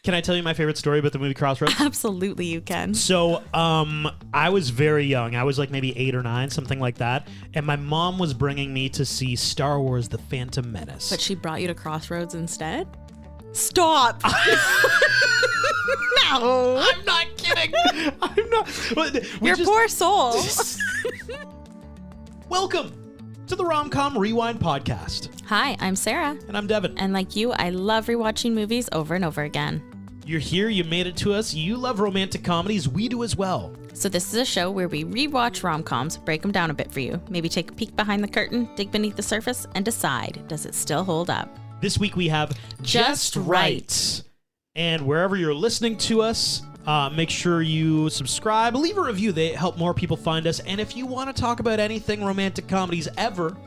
Can I tell you my favorite story about the movie Crossroads? Absolutely, you can. So, I was very young. I was like maybe 8 or 9, something like that. And my mom was bringing me to see Star Wars: The Phantom Menace. But she brought you to Crossroads instead? Stop! No! I'm not kidding. I'm not. Your poor soul. Welcome to the Rom-Com Rewind podcast. Hi, I'm Sarah. And I'm Devin. And like you, I love rewatching movies over and over again. You're here, you made it to us. You love romantic comedies. We do as well. So this is a show where we rewatch rom-coms, break them down a bit for you, maybe take a peek behind the curtain, dig beneath the surface, and decide, does it still hold up? This week we have Just Right. And wherever you're listening to us, make sure you subscribe, leave a review. They help more people find us. And if you want to talk about anything romantic comedies ever,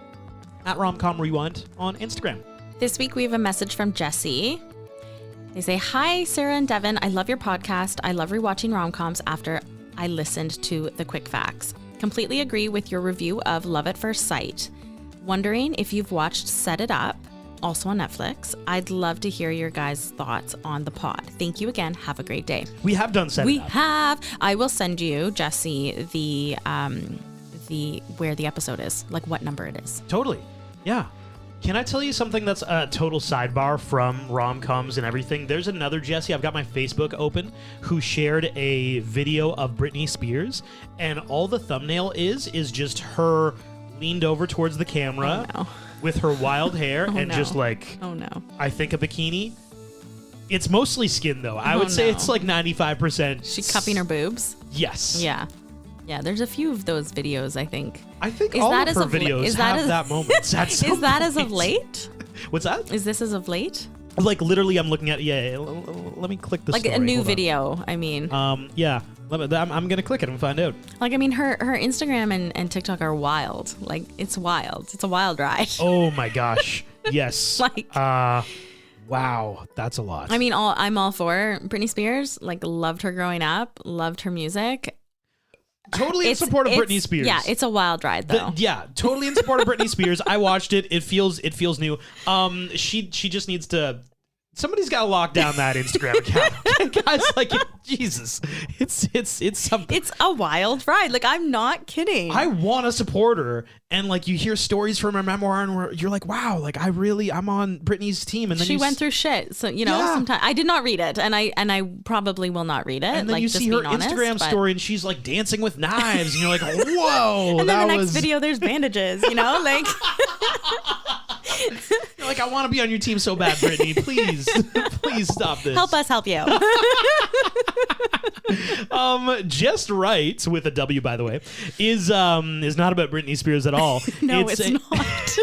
at Romcom Rewind on Instagram. This week we have a message from Jesse. They say, hi, Sarah and Devin. I love your podcast. I love rewatching rom-coms after I listened to the quick facts. Completely agree with your review of Love at First Sight. Wondering if you've watched Set It Up, also on Netflix. I'd love to hear your guys' thoughts on the pod. Thank you again. Have a great day. We have done Set It Up. We have. I will send you, Jesse, the where the episode is, like what number it is. Totally. Yeah. Can I tell you something that's a total sidebar from rom-coms and everything? There's another Jesse, I've got my Facebook open, who shared a video of Britney Spears, and all the thumbnail is just her leaned over towards the camera with her wild hair just like, I think a bikini. It's mostly skin, though. I would say it's like 95%. She cupping her boobs? Yes. Yeah. Yeah, there's a few of those videos, I think. I think all of her videos have that moment. Is that as of late? What's that? Is this as of late? Like, literally, I'm looking at, let me click the like story. a new video, I mean. Yeah. I'm going to click it and find out. Like, I mean, her Instagram and TikTok are wild. Like, it's wild. It's a wild ride. Oh, my gosh. Yes. Like... wow, that's a lot. I mean, I'm all for Britney Spears. Like, loved her growing up, loved her music. Totally in support of Britney Spears. Yeah, it's a wild ride, though. Totally in support of Britney Spears. I watched it. It feels new. She just needs to. Somebody's got to lock down that Instagram account. Okay, guys, like, Jesus, it's something. It's a wild ride. Like, I'm not kidding. I want to support her, and like you hear stories from her memoir, and you're like, wow, like I'm on Britney's team, and then she went through shit. So sometimes I did not read it, and I probably will not read it. And then like, you see her Instagram story, and she's like dancing with knives, and you're like, whoa. And then the next video, there's bandages. Like. You're like, I want to be on your team so bad, Britney. Please stop this. Help us help you. Just Right, with a W, by the way, is not about Britney Spears at all. No, it's not.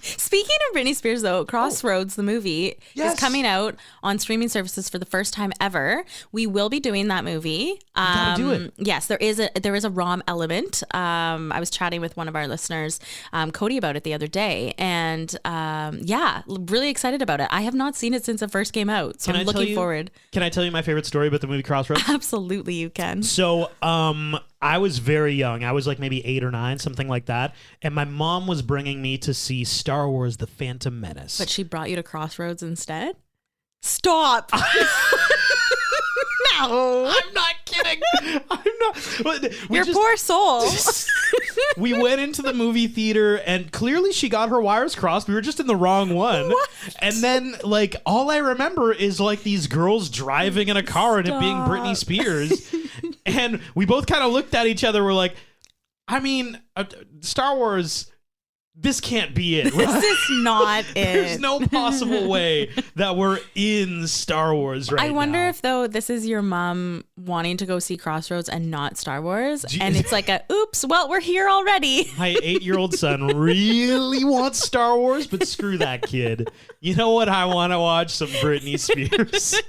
Speaking of Britney Spears, though, Crossroads, the movie, is coming out on streaming services for the first time ever. We will be doing that movie. Gotta do it. Yes, there is a rom element. I was chatting with one of our listeners, Cody, about it the other day, and really excited about it. I have not seen it since it first came out, so I'm looking forward. Can I tell you my favorite story about the movie Crossroads? Absolutely, you can. So, I was very young. I was like maybe 8 or 9, something like that. And my mom was bringing me to see Star Wars: The Phantom Menace. But she brought you to Crossroads instead? Stop! No! I'm not kidding. I'm not. Your poor soul. We went into the movie theater, and clearly she got her wires crossed. We were just in the wrong one. What? And then, like, all I remember is like these girls driving in a car and it being Britney Spears. And we both kind of looked at each other. We're like, I mean, Star Wars, this can't be it. Right? This is not it. There's no possible way that we're in Star Wars right now. I wonder if, though, this is your mom wanting to go see Crossroads and not Star Wars. And it's like oops, well, we're here already. My 8-year-old son really wants Star Wars, but screw that kid. You know what? I want to watch some Britney Spears.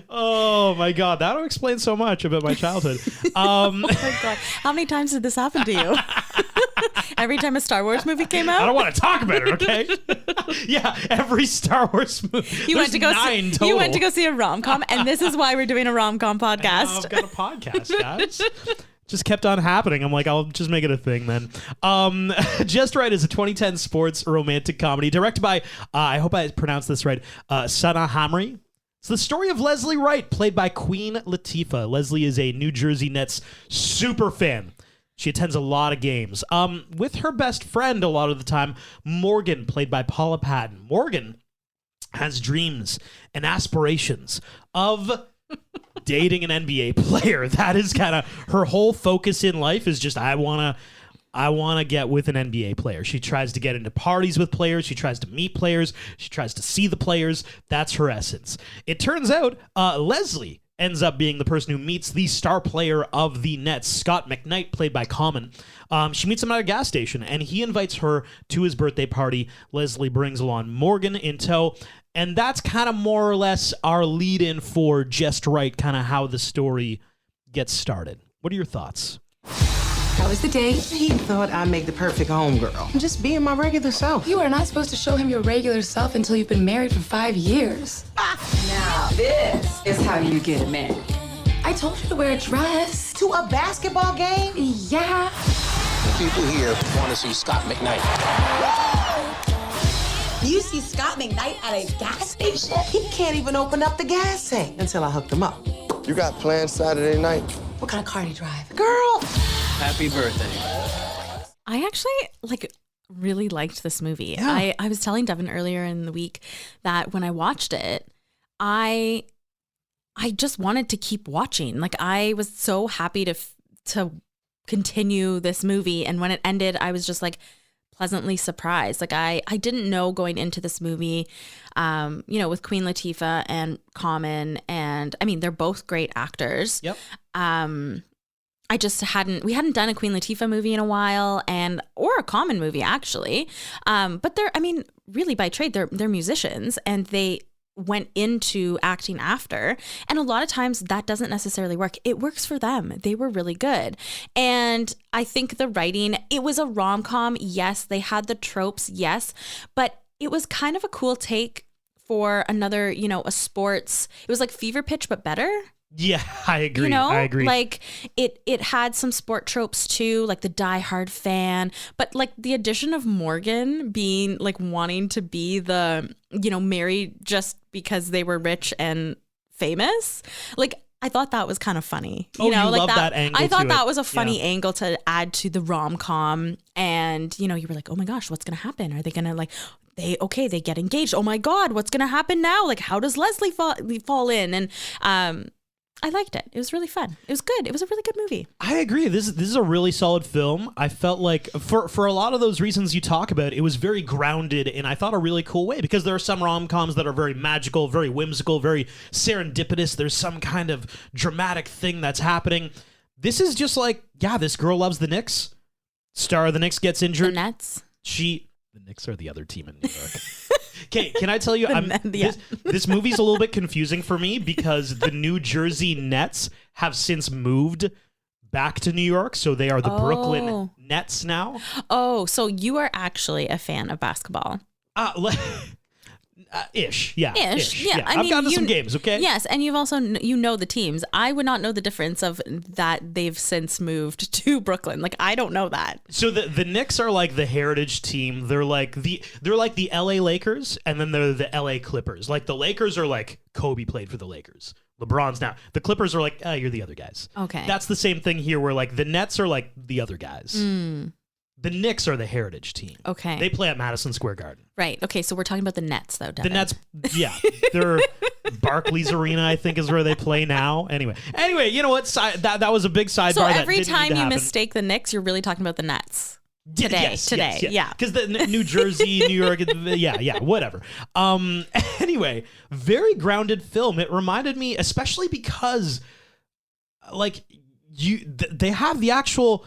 Oh my God, that'll explain so much about my childhood. Oh my God, how many times did this happen to you? Every time a Star Wars movie came out? I don't want to talk about it, okay? Yeah, every Star Wars movie. You went to go see a rom-com, and this is why we're doing a rom-com podcast. I've got a podcast, guys. just kept on happening. I'm like, I'll just make it a thing then. Just Right is a 2010 sports romantic comedy directed by, I hope I pronounced this right, Sana Hamri. It's the story of Leslie Wright, played by Queen Latifah. Leslie is a New Jersey Nets super fan. She attends a lot of games. With her best friend a lot of the time, Morgan, played by Paula Patton. Morgan has dreams and aspirations of dating an NBA player. That is kind of her whole focus in life is just, I want to get with an NBA player. She tries to get into parties with players. She tries to meet players. She tries to see the players. That's her essence. It turns out Leslie ends up being the person who meets the star player of the Nets, Scott McKnight, played by Common. She meets him at a gas station, and he invites her to his birthday party. Leslie brings along Morgan in tow, and that's kind of more or less our lead-in for Just Right, kind of how the story gets started. What are your thoughts? How was the date? He thought I'd make the perfect homegirl. Just being my regular self. You are not supposed to show him your regular self until you've been married for 5 years. Now, this is how you get a man. I told you to wear a dress. To a basketball game? Yeah. People here want to see Scott McKnight. You see Scott McKnight at a gas station? He can't even open up the gas tank until I hooked him up. You got plans Saturday night? What kind of car do you drive? Girl! Happy birthday. I actually really liked this movie. Yeah. I was telling Devin earlier in the week that when I watched it, I just wanted to keep watching. Like, I was so happy to continue this movie, and when it ended, I was just like pleasantly surprised. Like, I didn't know going into this movie, with Queen Latifah and Common, and I mean, they're both great actors. Yep. We hadn't done a Queen Latifah movie in a while, or a Common movie actually. But they're, really by trade, they're musicians, and they went into acting after. And a lot of times that doesn't necessarily work. It works for them. They were really good. And I think the writing, it was a rom-com. Yes, they had the tropes. Yes. But it was kind of a cool take for another, a sports. It was like Fever Pitch, but better. Yeah, I agree. I agree. Like it had some sport tropes too, like the diehard fan, but like the addition of Morgan being like wanting to be the, married just because they were rich and famous. Like, I thought that was kind of funny. You love that angle. I thought that was a funny angle to add to the rom-com. And, you were like, oh my gosh, what's going to happen? Are they going to they get engaged. Oh my God, what's going to happen now? Like, how does Leslie fall in? And, I liked it. It was really fun. It was good. It was a really good movie. I agree. This is a really solid film. I felt like for a lot of those reasons you talk about, it was very grounded in, I thought, a really cool way, because there are some rom-coms that are very magical, very whimsical, very serendipitous. There's some kind of dramatic thing that's happening. This is just like, yeah, this girl loves the Knicks. Star of the Knicks gets injured. The Nets. The Knicks are the other team in New York. Okay, can I tell you, this movie's a little bit confusing for me because the New Jersey Nets have since moved back to New York, so they are the Brooklyn Nets now. Oh, so you are actually a fan of basketball. Ish, yeah. Ish, yeah. I've gone to some games, okay? Yes, and you've also, the teams. I would not know the difference of that they've since moved to Brooklyn. Like, I don't know that. So the Knicks are like the heritage team. They're like the LA Lakers, and then they're the LA Clippers. Like, the Lakers are like Kobe played for the Lakers. LeBron's now. The Clippers are like, you're the other guys. Okay. That's the same thing here, where like the Nets are like the other guys. The Knicks are the heritage team. Okay. They play at Madison Square Garden. Right. Okay, so we're talking about the Nets, though, Devin. The Nets, yeah. They're Barclays Arena, I think, is where they play now. Anyway, you know what? That was a big sidebar. So every time you mistake the Knicks, you're really talking about the Nets. Today, yeah. Because the New Jersey, New York, yeah, whatever. Anyway, very grounded film. It reminded me, especially because, they have the actual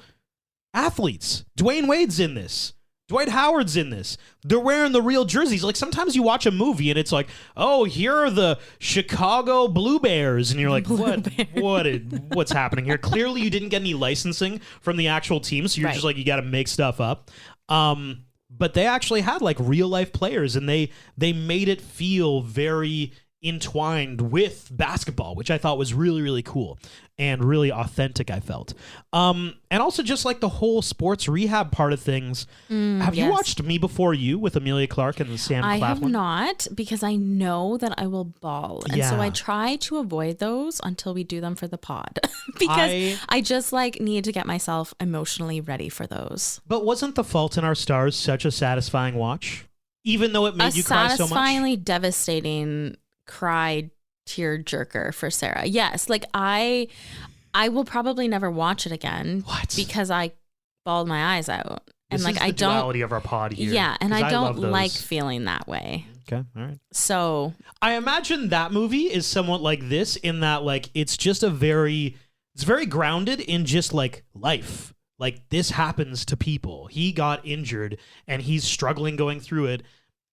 athletes. Dwayne Wade's in this. Dwight Howard's in this. They're wearing the real jerseys. Like, sometimes you watch a movie and it's like, oh, here are the Chicago Blue Bears, and you're like, what's happening here? Clearly, you didn't get any licensing from the actual team, so you're just like, you got to make stuff up. But they actually had like real life players, and they made it feel very entwined with basketball, which I thought was really, really cool and really authentic, I felt. And also just like the whole sports rehab part of things. Have you watched Me Before You with Amelia Clarke and Sam Claflin? I have not, because I know that I will bawl. And so Yeah. I try to avoid those until we do them for the pod. Because I just like need to get myself emotionally ready for those. But wasn't The Fault in Our Stars such a satisfying watch? Even though it made you cry so much? A satisfyingly devastating cry tear jerker for Sarah. Yes, like I will probably never watch it again. What? Because I bawled my eyes out. And This like is the I don't duality of our pod here. Yeah, and 'cause I don't love those. like feeling that way. Okay, all right. So I imagine that movie is somewhat like this in that like it's just it's very grounded in just like life. Like this happens to people. He got injured and he's struggling going through it,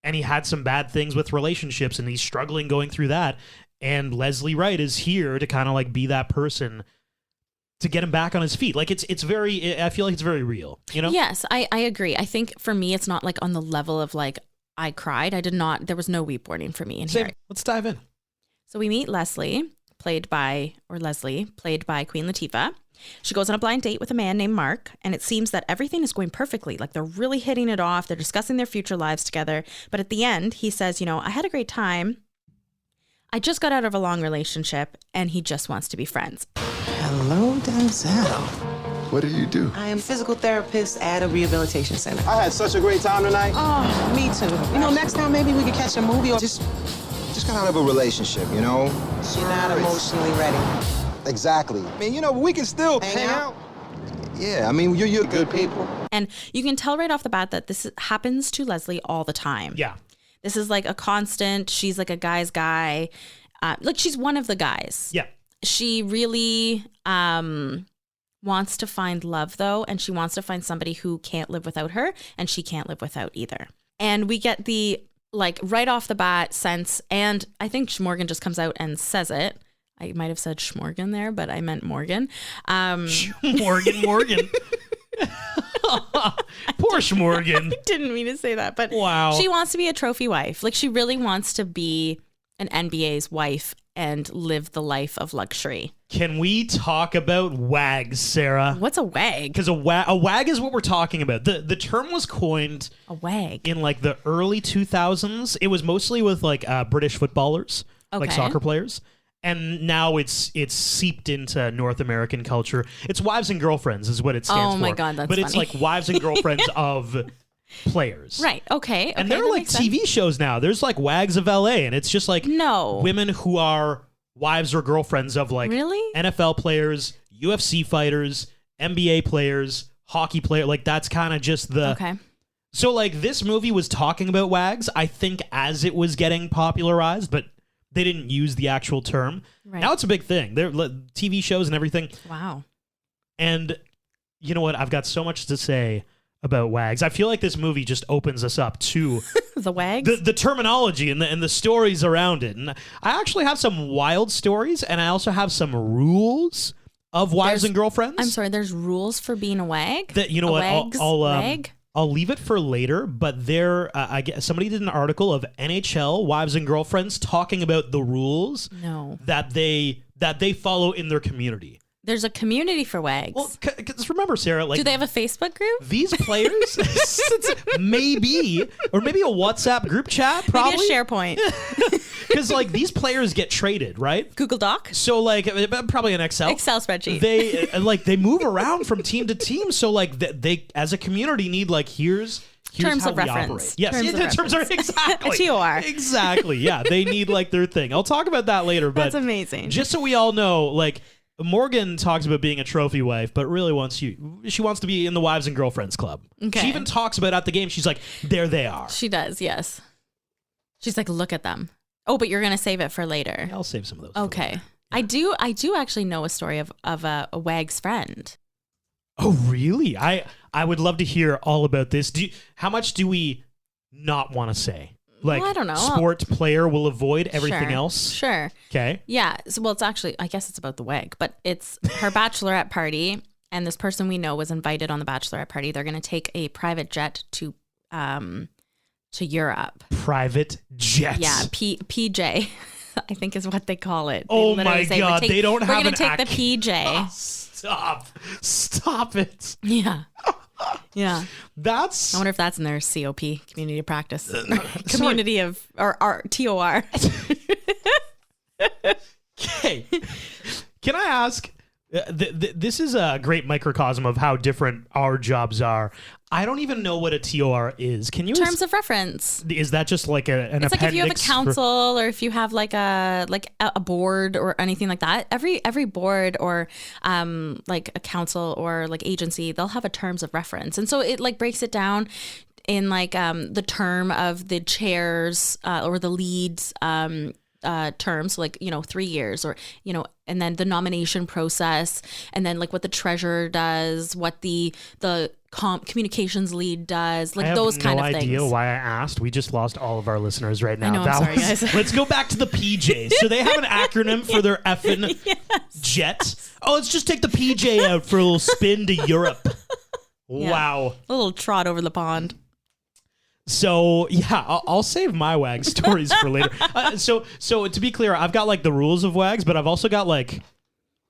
and he had some bad things with relationships and he's struggling going through that. And Leslie Wright is here to kind of like be that person to get him back on his feet. Like it's very, I feel like it's very real, you know? yes, I agree. I think for me it's not like on the level of like I cried. There was no weepboarding for me in Same. here. Let's dive in. So we meet Leslie, played by Queen Latifah. She goes on a blind date with a man named Mark, and it seems that everything is going perfectly. Like they're really hitting it off. They're discussing their future lives together. But at the end, he says, I had a great time. I just got out of a long relationship, and he just wants to be friends. Hello, Denzel. What do you do? I am a physical therapist at a rehabilitation center. I had such a great time tonight. Oh, me too. Next time maybe we could catch a movie or Just got out of a relationship, you know? you're not emotionally ready. Exactly. I mean, we can still Hang out? Yeah, I mean, you're good people. And you can tell right off the bat that this happens to Leslie all the time. Yeah. This is like a constant. She's like a guy's guy. Like she's one of the guys. Yeah. She really wants to find love, though, and she wants to find somebody who can't live without her, and she can't live without either. And we get the, like, right off the bat sense, and I think Schmorgan just comes out and says it. I might have said Schmorgan there, but I meant Morgan. Morgan. Poor Schmorgan. I didn't mean to say that, but Wow. she wants to be a trophy wife. Like, she really wants to be an NBA's wife and live the life of luxury. Can we talk about wags, Sarah? What's a wag? Because a wag is what we're talking about. The term was coined A wag. in like the early 2000s. It was mostly with like British footballers, like Okay. soccer players. And now it's seeped into North American culture. It's wives and girlfriends is what it stands for. Oh my God, that's But it's funny. like wives and girlfriends of players. Right. Okay. And okay, there are that like makes sense. TV shows now. There's like Wags of LA, and it's just like No. women who are wives or girlfriends of like Really? NFL players, UFC fighters, NBA players, hockey player. Like that's kind of just the. Okay. So like this movie was talking about wags, I think, as it was getting popularized, but they didn't use the actual term. Right. Now it's a big thing. There TV shows and everything. Wow. And you know what? I've got so much to say about wags. I feel like this movie just opens us up to The wags? the terminology and the stories around it. And I actually have some wild stories, and I also have some rules of wives and girlfriends. I'm sorry, there's rules for being a wag? That you know A what? wag's wag? I'll leave it for later. But there, I guess somebody did an article of NHL wives and girlfriends talking about the rules No. that they follow in their community. There's a community for wags. Well, because remember, Sarah, like Do they have a Facebook group? these players, maybe, or maybe a WhatsApp group chat, probably. Maybe a SharePoint. Because like these players get traded, right? Google Doc? So like probably an Excel Spreadsheet. They move around from team to team. So like they as a community need like here's Terms how of we reference. operate. Yes, Terms of yeah, terms of reference. exactly. TOR. Exactly. Yeah, they need like their thing. I'll talk about that later. But That's amazing. just so we all know, like Morgan talks about being a trophy wife, but really she wants to be in the wives and girlfriends club. Okay. She even talks about at the game. She's like, there they are. She does, yes. She's like, look at them. Oh, but you're gonna save it for later. I'll save some of those. for Okay. later. I do actually know a story of a wag's friend. Oh, really? I would love to hear all about this. How much do we not want to say? Like, Well, I don't know. Sport player will avoid everything Sure. else. Sure. Okay. Yeah. So, well, it's actually, I guess it's about the wag, but it's her bachelorette party, and this person we know was invited on the bachelorette party. They're going to take a private jet to Europe. Private jets. Yeah, PJ. I think is what they call it. They Oh literally my say, God, they don't have We're going an to take the PJ. Stop it. Yeah. Yeah. That's I wonder if that's in their COP, community of practice. Community of, or TOR. okay. Can I ask? This is a great microcosm of how different our jobs are. I don't even know what a TOR is. Can you? Terms of reference. Is that just like an It's like if you have a appendix council or if you have like a board or anything like that. Every board or like a council or like agency, they'll have a terms of reference, and so it like breaks it down in like the term of the chairs or the leads. Terms like 3 years or and then the nomination process and then like what the treasurer does, what the communications lead does, like those kind of things. I have no idea why I asked. We just lost all of our listeners right now. I know, I'm sorry, guys. Let's go back to the PJs. So they have an acronym for their effing jet. Oh, let's just take the PJ out for a little spin to Europe. Yeah. Wow. A little trot over the pond. So yeah, I'll save my WAG stories for later. So to be clear, I've got like the rules of WAGs, but I've also got like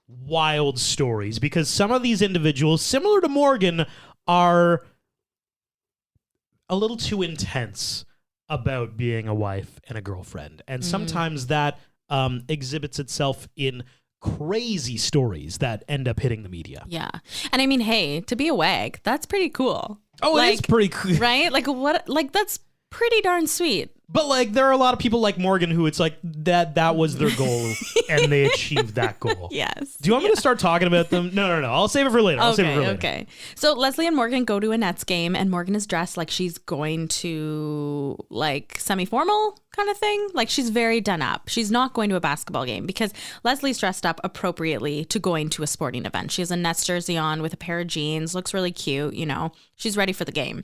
wild stories because some of these individuals, similar to Morgan, are a little too intense about being a wife and a girlfriend, and sometimes that exhibits itself in crazy stories that end up hitting the media. Yeah, and I mean, hey, to be a WAG, that's pretty cool. Oh, like, it is pretty cool. Right? Like what? Like that's pretty darn sweet. But like there are a lot of people like Morgan who it's like that was their goal and they achieved that goal. Yes. Do you want me to start talking about them? No. I'll save it for later. Okay. So Leslie and Morgan go to a Nets game and Morgan is dressed like she's going to like semi-formal kind of thing. Like she's very done up. She's not going to a basketball game because Leslie's dressed up appropriately to going to a sporting event. She has a Nets jersey on with a pair of jeans, looks really cute, She's ready for the game.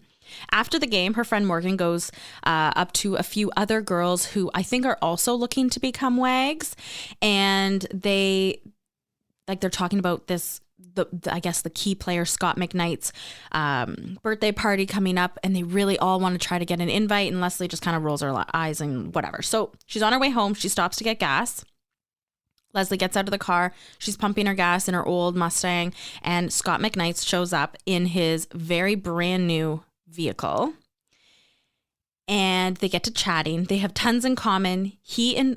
After the game, her friend Morgan goes up to a few other girls who I think are also looking to become WAGs, and they're talking about this. I guess the key player Scott McKnight's birthday party coming up, and they really all want to try to get an invite. And Leslie just kind of rolls her eyes and whatever. So she's on her way home. She stops to get gas. Leslie gets out of the car. She's pumping her gas in her old Mustang, and Scott McKnight shows up in his very brand new vehicle, and they get to chatting. They have tons in common. He even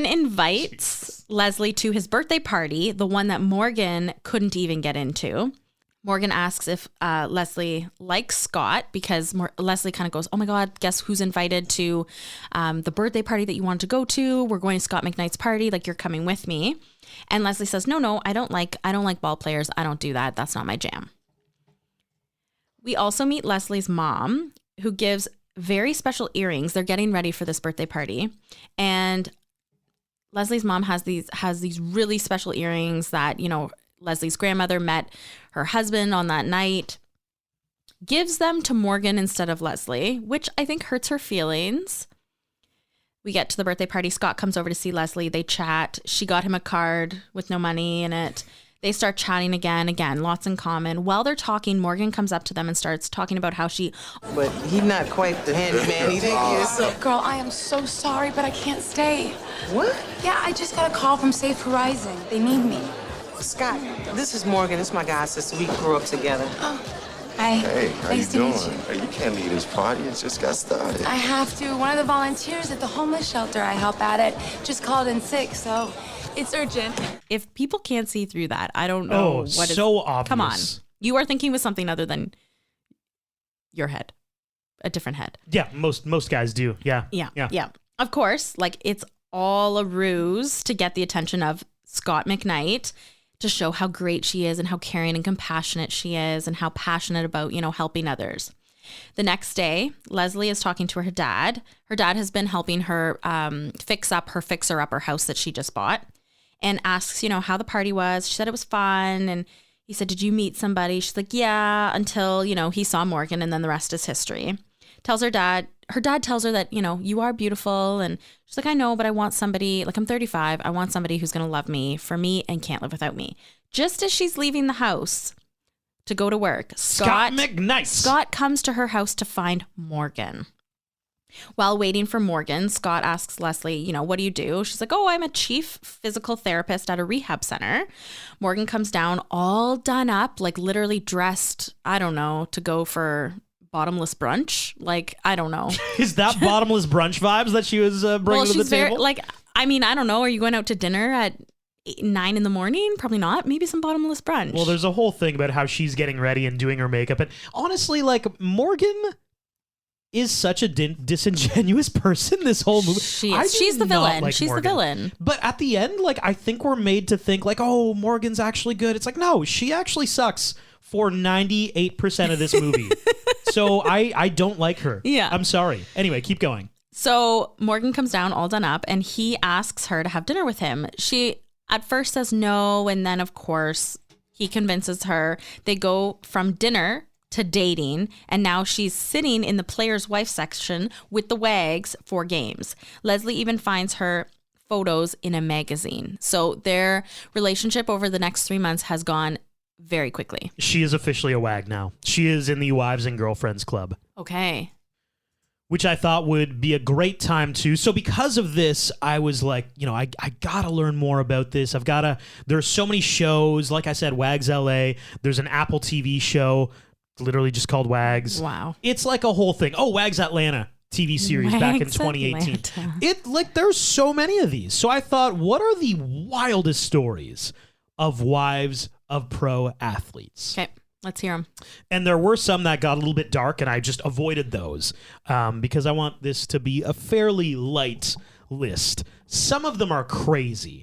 invites Leslie to his birthday party, the one that Morgan couldn't even get into. Morgan asks if Leslie likes Scott because Leslie kind of goes, oh my God, guess who's invited to the birthday party that you wanted to go to? We're going to Scott McKnight's party. Like, you're coming with me. And Leslie says, no, I don't like ball players. I don't do that. That's not my jam. We also meet Leslie's mom, who gives very special earrings. They're getting ready for this birthday party. And Leslie's mom has these really special earrings that, Leslie's grandmother met her husband on that night, gives them to Morgan instead of Leslie, which I think hurts her feelings. We get to the birthday party. Scott comes over to see Leslie. They chat. She got him a card with no money in it. They start chatting again, lots in common. While they're talking, Morgan comes up to them and starts talking about how she... But he's not quite the handyman he think he is. Look, girl, I am so sorry, but I can't stay. What? Yeah, I just got a call from Safe Horizon. They need me. Scott, this is Morgan. This is my god sister. We grew up together. Oh, hi. Hey, how Nice you to doing? meet Hey, you can't leave this party. It just got started. I have to. One of the volunteers at the homeless shelter I help out at just called in sick, so it's urgent. If people can't see through that, I don't know what is... so obvious. Come on. You are thinking with something other than your head. A different head. Yeah, most guys do. Yeah. Of course, like it's all a ruse to get the attention of Scott McKnight, to show how great she is and how caring and compassionate she is and how passionate about, helping others. The next day, Leslie is talking to her dad. Her dad has been helping her fix up her fixer-upper house that she just bought, and asks, how the party was. She said it was fun. And he said, did you meet somebody? She's like, yeah, until, he saw Morgan, and then the rest is history. Tells her dad tells her that, you are beautiful. And she's like, I know, but I want somebody, like I'm 35. I want somebody who's going to love me for me and can't live without me. Just as she's leaving the house to go to work, Scott McKnight. Scott comes to her house to find Morgan. While waiting for Morgan, Scott asks Leslie, you know, what do you do? She's like, oh, I'm a chief physical therapist at a rehab center. Morgan comes down all done up, like literally dressed, I don't know, to go for bottomless brunch. Like, I don't know. Is that bottomless brunch vibes that she was bringing to the she's table? I mean, I don't know. Are you going out to dinner at 9 in the morning? Probably not. Maybe some bottomless brunch. Well, there's a whole thing about how she's getting ready and doing her makeup. And honestly, like, Morgan is such a disingenuous person this whole movie. She's the villain. Like she's Morgan. the villain. But at the end, like, I think we're made to think like, oh, Morgan's actually good. It's like, no, she actually sucks for 98% of this movie. So I don't like her. Yeah. I'm sorry. Anyway, keep going. So Morgan comes down all done up and he asks her to have dinner with him. She at first says no. And then, of course, he convinces her. They go from dinner to dating, and now she's sitting in the player's wife section with the wags for games. Leslie even finds her photos in a magazine. So their relationship over the next 3 months has gone very quickly. She is officially a wag now. She is in the Wives and Girlfriends Club. Okay. Which I thought would be a great time to. So because of this, I was like, you know, I gotta learn more about this. There's so many shows. Like I said, Wags LA. There's an Apple TV show literally just called Wags. Wow. It's like a whole thing. Oh, Wags Atlanta TV series back in Wags 2018. Atlanta. There's so many of these. So I thought, what are the wildest stories of wives of pro athletes? Okay, let's hear them. And there were some that got a little bit dark, and I just avoided those because I want this to be a fairly light list. Some of them are crazy.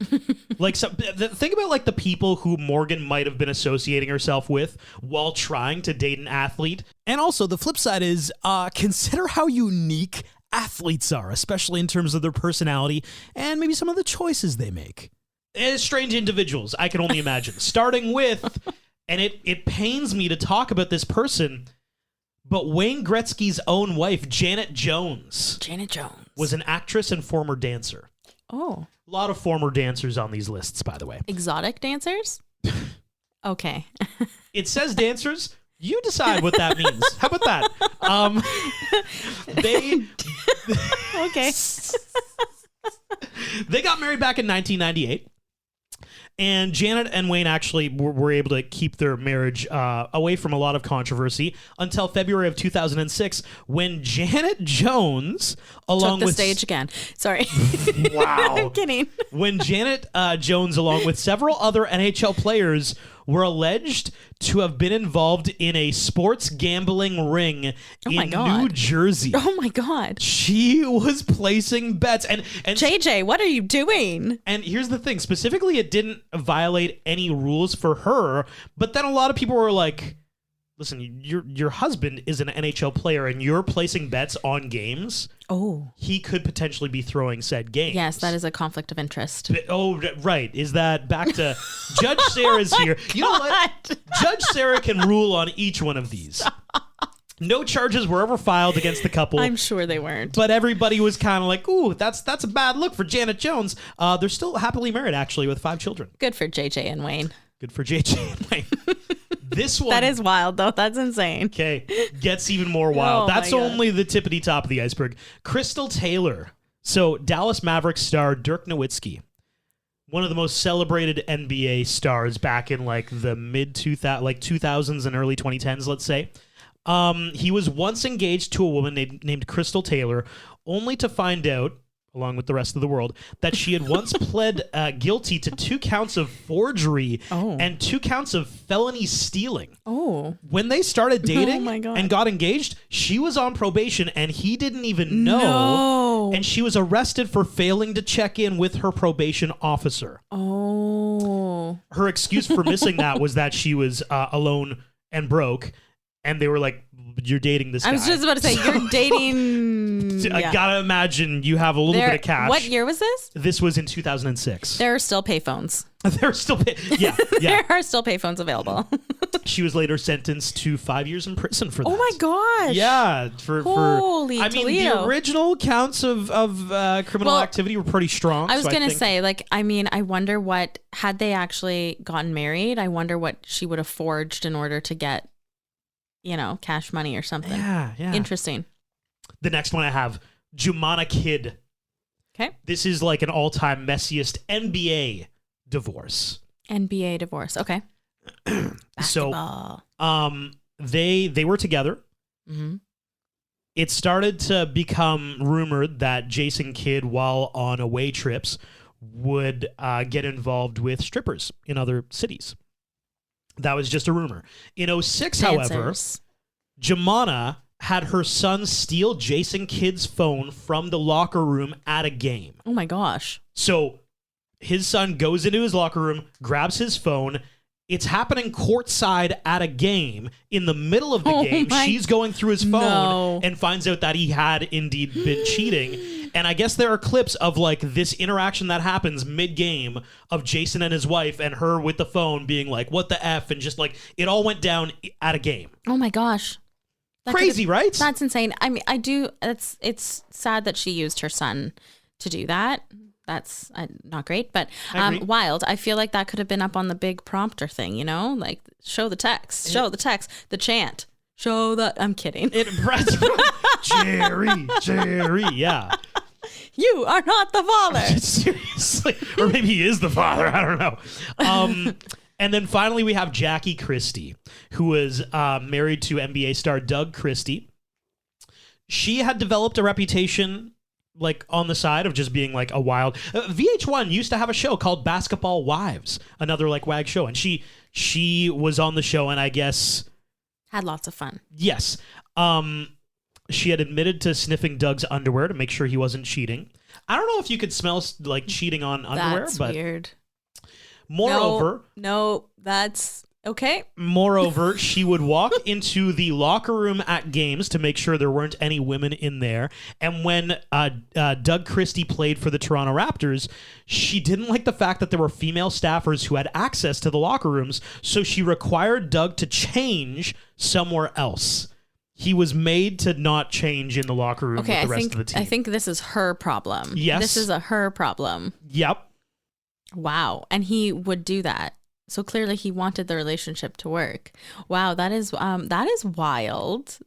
Like, think about like the people who Morgan might have been associating herself with while trying to date an athlete. And also the flip side is consider how unique athletes are, especially in terms of their personality and maybe some of the choices they make. Strange individuals, I can only imagine. Starting with, and it pains me to talk about this person, but Wayne Gretzky's own wife, Janet Jones. Janet Jones. Was an actress and former dancer. Oh. A lot of former dancers on these lists, by the way. Exotic dancers? Okay. It says dancers. You decide what that means. How about that? Okay. They got married back in 1998. And Janet and Wayne actually were able to keep their marriage away from a lot of controversy until February of 2006, when Janet Jones, along took the with stage again. Sorry. Wow. I'm kidding. When Janet Jones, along with several other NHL players, were alleged to have been involved in a sports gambling ring in New Jersey. Oh my God. She was placing bets. And JJ, what are you doing? And here's the thing. Specifically, it didn't violate any rules for her. But then a lot of people were like, listen, your husband is an NHL player and you're placing bets on games. Oh. He could potentially be throwing said games. Yes, that is a conflict of interest. Oh, right. Is that back to Judge Sarah's here? You know what? Judge Sarah can rule on each one of these. No charges were ever filed against the couple. I'm sure they weren't. But everybody was kind of like, ooh, that's a bad look for Janet Jones. They're still happily married, actually, with 5 children. Good for JJ and Wayne. Good for JJ and Wayne. This one. That is wild, though. That's insane. Okay. Gets even more wild. Oh, That's only the tippity top of the iceberg. Crystal Taylor. So, Dallas Mavericks star Dirk Nowitzki. One of the most celebrated NBA stars back in like the mid-2000s and early 2010s, let's say. He was once engaged to a woman named Crystal Taylor, only to find out, along with the rest of the world, that she had once pled guilty to 2 counts of forgery and 2 counts of felony stealing. Oh. When they started dating and got engaged, she was on probation and he didn't even know. No. And she was arrested for failing to check in with her probation officer. Oh. Her excuse for missing that was that she was alone and broke. And they were like, you're dating this guy. I was just about to say, you're dating... I gotta imagine you have a little bit of cash. What year was this? This was in 2006. There are still payphones. There are still yeah. There are still payphones available. She was later sentenced to 5 years in prison for that. Oh my gosh. Yeah. Holy I mean, Toledo. the original counts of criminal activity were pretty strong. I was going to say, like, I mean, I wonder what, had they actually gotten married, I wonder what she would have forged in order to get, you know, cash money or something. Yeah. Interesting. The next one I have, Jumana Kidd. Okay. This is like an all-time messiest NBA divorce. NBA divorce. Okay. So, they were together. Mm-hmm. It started to become rumored that Jason Kidd, while on away trips, would get involved with strippers in other cities. That was just a rumor. In 2006, however, Jumana had her son steal Jason Kidd's phone from the locker room at a game. Oh my gosh. So his son goes into his locker room, grabs his phone. It's happening courtside at a game. In the middle of the game, she's going through his phone and finds out that he had indeed been cheating. And I guess there are clips of like this interaction that happens mid-game of Jason and his wife and her with the phone being like, what the F? And just like, it all went down at a game. Oh my gosh. Crazy, right? That's insane. I mean, it's sad that she used her son to do that. That's not great, but wild. I feel like that could have been up on the big prompter thing, like show the text, the chant, show the. I'm kidding. Jerry, yeah. You are not the father. Seriously, or maybe he is the father. I don't know. And then finally, we have Jackie Christie, who was married to NBA star Doug Christie. She had developed a reputation like on the side of just being like a wild VH1 used to have a show called Basketball Wives, another like WAG show, and she was on the show and I guess had lots of fun. Yes. She had admitted to sniffing Doug's underwear to make sure he wasn't cheating. I don't know if you could smell like cheating on underwear. That's but weird. Moreover, no, that's okay. Moreover, she would walk into the locker room at games to make sure there weren't any women in there. And when Doug Christie played for the Toronto Raptors, she didn't like the fact that there were female staffers who had access to the locker rooms, so she required Doug to change somewhere else. He was made to not change in the locker room with the rest of the team. I think this is her problem. Yes. This is her problem. Yep. Wow. And he would do that. So clearly he wanted the relationship to work. Wow, that is wild.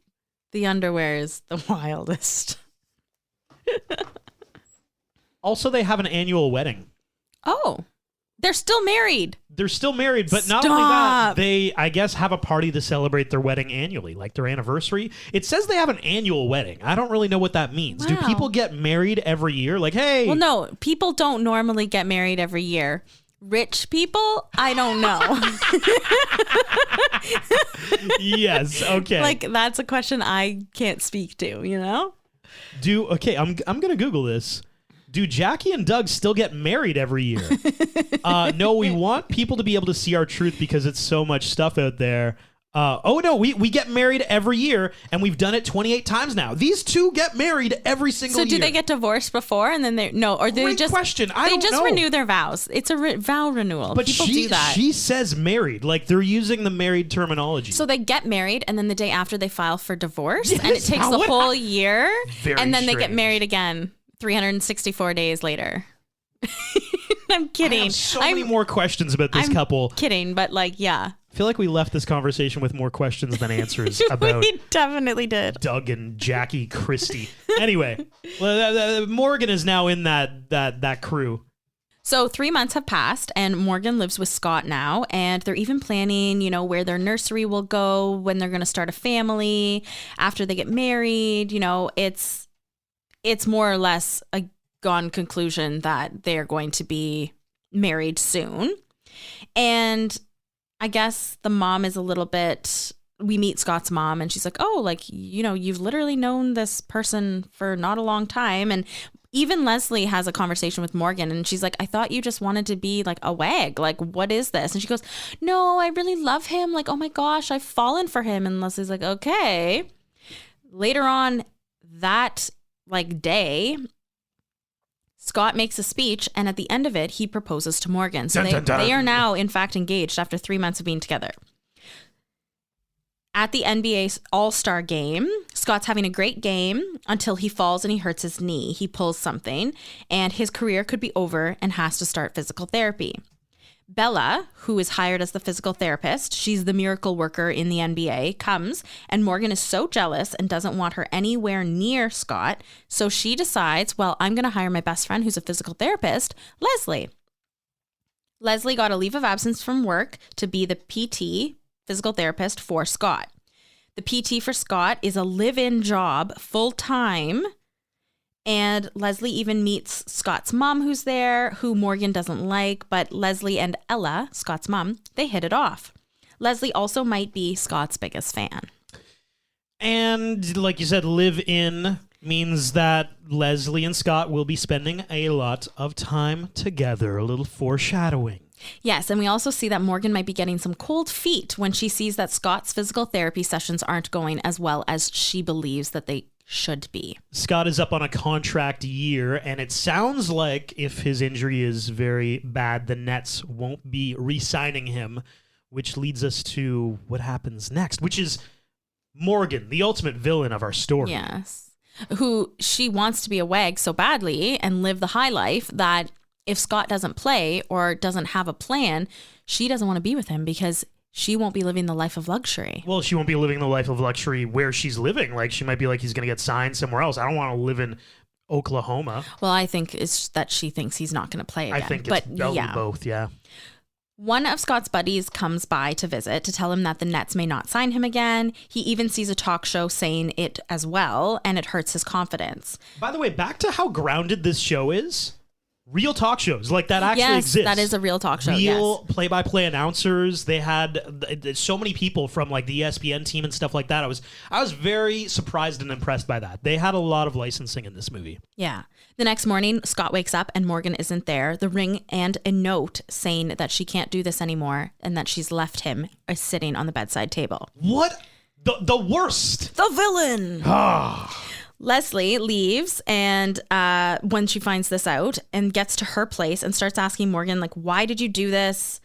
The underwear is the wildest. Also, they have an annual wedding. Oh, they're still married. They're still married, but not only that, they, I guess, have a party to celebrate their wedding annually, like their anniversary. It says they have an annual wedding. I don't really know what that means. Wow. Do people get married every year? Like, hey. Well, no, people don't normally get married every year. Rich people, I don't know. Yes, okay. Like, that's a question I can't speak to, Okay, I'm going to Google this. Do Jackie and Doug still get married every year? No, we want people to be able to see our truth because it's so much stuff out there. We get married every year, and we've done it 28 times now. These two get married every single year. So do they get divorced before and then they or do Great they just question. I don't know. renew their vows? It's a vow renewal. But people do that. She says married, like they're using the married terminology. So they get married, and then the day after they file for divorce, Yes, and it takes the whole year, Very and then they get strange. married again 364 days later. I'm kidding. I have so many more questions about this couple. Kidding, but yeah. I feel like we left this conversation with more questions than answers about We definitely did. Doug and Jackie Christie. Anyway, Morgan is now in that crew. So 3 months have passed, and Morgan lives with Scott now, and they're even planning, where their nursery will go when they're going to start a family after they get married. It's more or less a gone conclusion that they're going to be married soon. And I guess the mom is a little bit, we meet Scott's mom and she's like, oh, you've literally known this person for not a long time. And even Leslie has a conversation with Morgan and she's like, I thought you just wanted to be like a wag. Like, what is this? And she goes, no, I really love him. Like, oh my gosh, I've fallen for him. And Leslie's like, okay. Later on that day, Scott makes a speech, and at the end of it, he proposes to Morgan. So they are now, in fact, engaged after 3 months of being together. At the NBA All-Star game, Scott's having a great game until he falls and he hurts his knee. He pulls something, and his career could be over and has to start physical therapy. Bella, who is hired as the physical therapist, she's the miracle worker in the NBA, comes, and Morgan is so jealous and doesn't want her anywhere near Scott. So she decides, well, I'm going to hire my best friend who's a physical therapist, Leslie. Leslie got a leave of absence from work to be the PT, physical therapist, for Scott. The PT for Scott is a live-in job, full-time. And Leslie even meets Scott's mom, who's there, who Morgan doesn't like. But Leslie and Ella, Scott's mom, they hit it off. Leslie also might be Scott's biggest fan. And like you said, live in means that Leslie and Scott will be spending a lot of time together. A little foreshadowing. Yes, and we also see that Morgan might be getting some cold feet when she sees that Scott's physical therapy sessions aren't going as well as she believes that they should be. Scott is up on a contract year, and it sounds like if his injury is very bad, the Nets won't be re-signing him, which leads us to what happens next, which is Morgan, the ultimate villain of our story. Yes. Who she wants to be a wag so badly and live the high life that if Scott doesn't play or doesn't have a plan, she doesn't want to be with him because she won't be living the life of luxury. Well, she won't be living the life of luxury where she's living. Like, she might be like, he's going to get signed somewhere else. I don't want to live in Oklahoma. Well, I think it's that she thinks he's not going to play again. I think it's both, yeah. One of Scott's buddies comes by to visit to tell him that the Nets may not sign him again. He even sees a talk show saying it as well, and it hurts his confidence. By the way, back to how grounded this show is. Real talk shows like that actually exist. Yes, that is a real talk show. Real play-by-play announcers. They had so many people from like the ESPN team and stuff like that. I was very surprised and impressed by that. They had a lot of licensing in this movie. Yeah. The next morning, Scott wakes up and Morgan isn't there. The ring and a note saying that she can't do this anymore and that she's left him is sitting on the bedside table. What? The worst. The villain. Leslie leaves and when she finds this out and gets to her place and starts asking Morgan, like, why did you do this?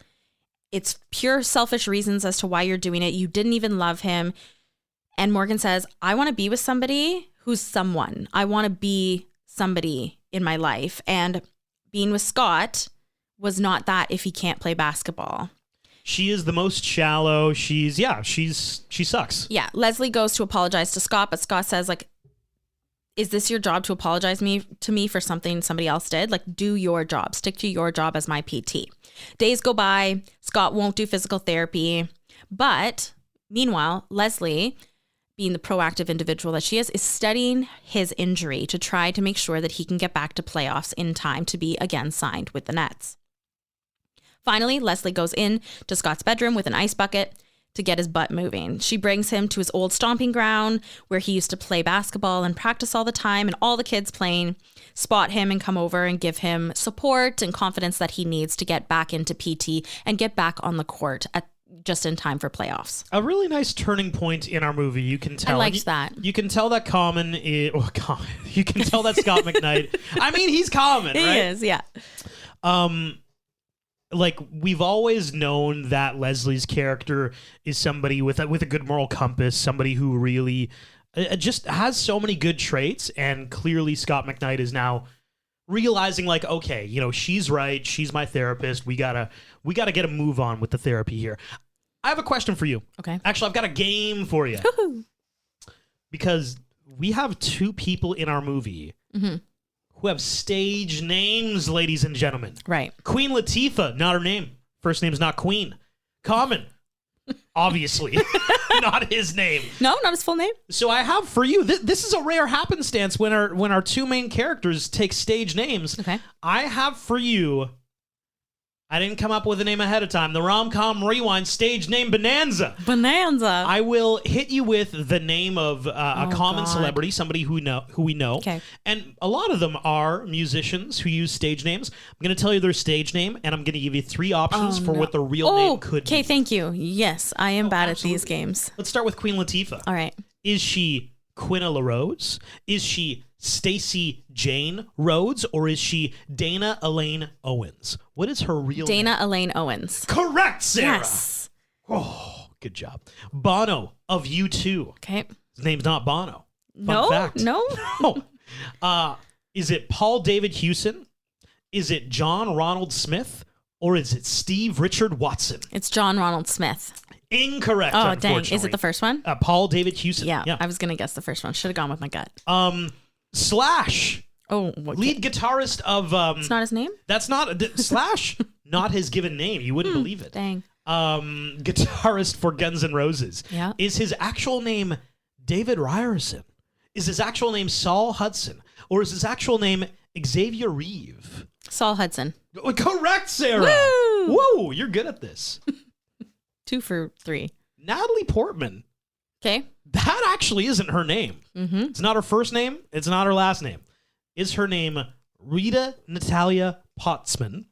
It's pure selfish reasons as to why you're doing it. You didn't even love him. And Morgan says, I want to be with somebody who's someone. I want to be somebody in my life. And being with Scott was not that if he can't play basketball. She is the most shallow. She sucks. Yeah. Leslie goes to apologize to Scott, but Scott says, like, is this your job to apologize to me for something somebody else did? Like, do your job. Stick to your job as my PT. Days go by. Scott won't do physical therapy. But meanwhile, Leslie, being the proactive individual that she is studying his injury to try to make sure that he can get back to playoffs in time to be again signed with the Nets. Finally, Leslie goes in to Scott's bedroom with an ice bucket to get his butt moving. She brings him to his old stomping ground where he used to play basketball and practice all the time, and all the kids playing spot him and come over and give him support and confidence that he needs to get back into PT and get back on the court just in time for playoffs. A really nice turning point in our movie. You can tell. I liked that. You can tell that Common is... You can tell that Scott McKnight... I mean, he's Common, right? He is, yeah. Like, we've always known that Leslie's character is somebody with a good moral compass, somebody who really just has so many good traits, and clearly Scott McKnight is now realizing, like, okay, she's right, she's my therapist, we gotta get a move on with the therapy here. I have a question for you. Okay. Actually, I've got a game for you. Because we have two people in our movie who have stage names, ladies and gentlemen. Right. Queen Latifah, not her name. First name's not Queen. Common, obviously, not his name. No, not his full name. So I have for you, this is a rare happenstance when our two main characters take stage names. Okay. I have for you, I didn't come up with a name ahead of time, the Rom-Com Rewind stage name Bonanza. Bonanza. I will hit you with the name of a common celebrity, somebody who we know. Okay. And a lot of them are musicians who use stage names. I'm going to tell you their stage name, and I'm going to give you three options for what the real name could be. Okay, thank you. Yes, I am bad at these games. Let's start with Queen Latifah. All right. Is she Quinella Rhodes? Is she Stacey Jane Rhodes? Or is she Dana Elaine Owens? What is her real name? Dana Elaine Owens. Correct, Sarah. Yes. Oh, good job. Bono of U2. Okay. His name's not Bono. Fun No, fact. no. No. Is it Paul David Hewson? Is it John Ronald Smith? or is it Steve Richard Watson? It's John Ronald Smith. Incorrect. Oh, dang. Is unfortunately. it the first one? Paul David Hewson. Yeah, I was going to guess the first one. Should have gone with my gut. Slash. Oh, what? Lead guitarist of. It's not his name? That's not Slash. Not his given name. You wouldn't believe it. Dang. Guitarist for Guns N' Roses. Yeah. Is his actual name David Ryerson? Is his actual name Saul Hudson? Or is his actual name Xavier Reeve? Saul Hudson. Correct, Sarah. Woo! Whoa, you're good at this. 2 for 3. Natalie Portman. Okay. That actually isn't her name. Mm-hmm. It's not her first name. It's not her last name. Is her name Rita Natalia Potzman?